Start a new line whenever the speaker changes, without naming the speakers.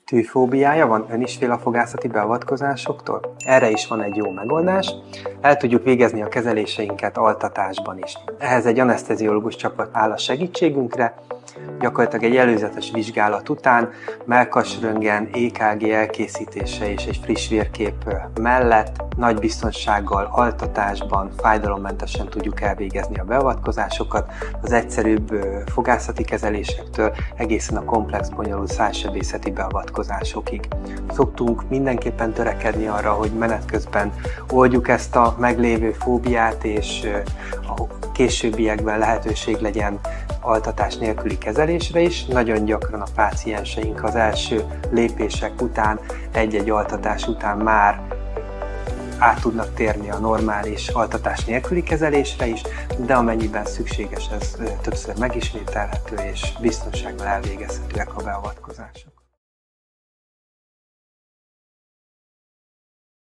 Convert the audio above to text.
Tűfóbiája van? Ön is fél a fogászati beavatkozásoktól? Erre is van egy jó megoldás. El tudjuk végezni a kezeléseinket altatásban is. Ehhez egy aneszteziológus csapat áll a segítségünkre. Gyakorlatilag egy előzetes vizsgálat után mellkasröntgen, EKG elkészítése és egy friss vérkép mellett nagy biztonsággal altatásban fájdalommentesen tudjuk elvégezni a beavatkozásokat, az egyszerűbb fogászati kezelésektől egészen a komplex, bonyolult szájsebészeti beavatkozásokig. Szoktunk mindenképpen törekedni arra, hogy menet közben oldjuk ezt a meglévő fóbiát, és a későbbiekben lehetőség legyen altatás nélküli kezelésre is. Nagyon gyakran a pácienseink az első lépések után, egy-egy altatás után már át tudnak térni a normális altatás nélküli kezelésre is, de amennyiben szükséges, ez többször megismételhető és biztonsággal elvégezhetőek a beavatkozások.